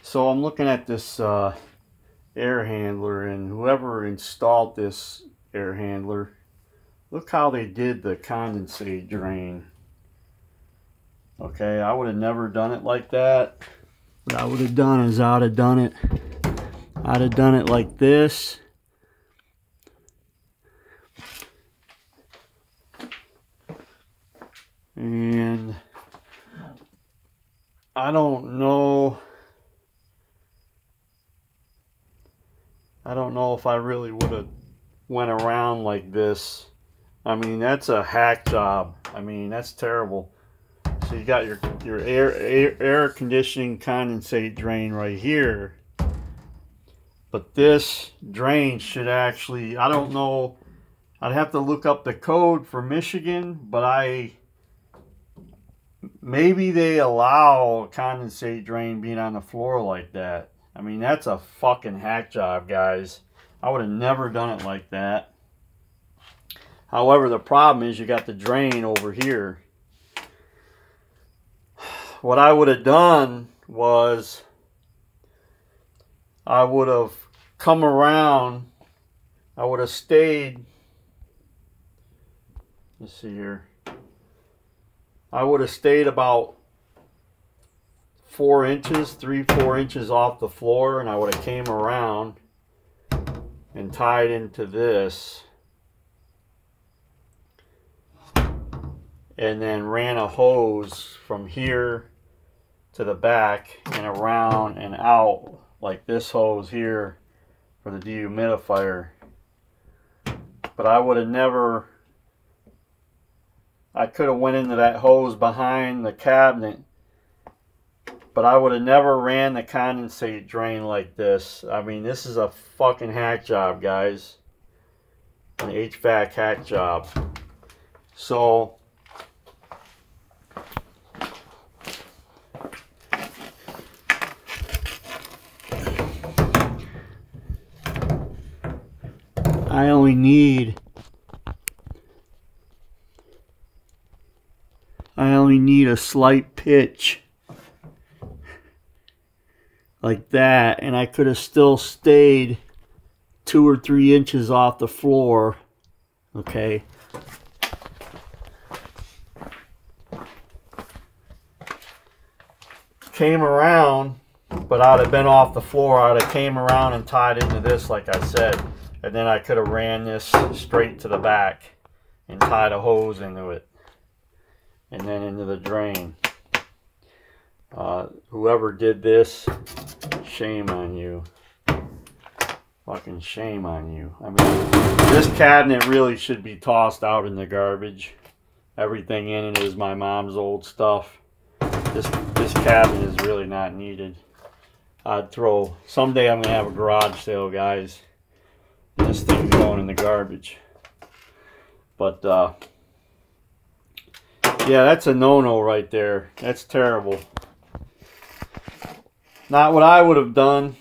So I'm looking at this air handler, and whoever installed this air handler, look how they did the condensate drain. Okay, I would have never done it like that. What I would have done is I'd have done it like this. And I don't know if I really would have went around like this. I mean, that's a hack job. I mean, that's terrible. So you got your air conditioning condensate drain right here. But this drain should actually, I don't know, I'd have to look up the code for Michigan, but maybe they allow a condensate drain being on the floor like that. I mean, that's a fucking hack job, guys. I would have never done it like that. However, the problem is you got the drain over here. What I would have done was I would have come around. I would have stayed. Let's see here. I would have stayed about 4 inches, 3-4 inches off the floor, and I would have came around and tied into this, and then ran a hose from here to the back and around and out like this hose here for the dehumidifier. But I would have never, I could have went into that hose behind the cabinet, but I would have never ran the condensate drain like this. I mean, this is a fucking hack job, guys. An HVAC hack job. So I only need a slight pitch like that, and I could have still stayed 2 or 3 inches off the floor. Okay. Came around, but I'd have been off the floor. I'd have came around and tied into this like I said, and then I could have ran this straight to the back and tied a hose into it and then into the drain. Whoever did this, shame on you. Fucking shame on you. I mean, this cabinet really should be tossed out in the garbage. Everything in it is my mom's old stuff. This cabinet is really not needed. Someday I'm gonna have a garage sale, guys. And this thing's going in the garbage. But yeah, that's a no-no right there. That's terrible. Not what I would have done.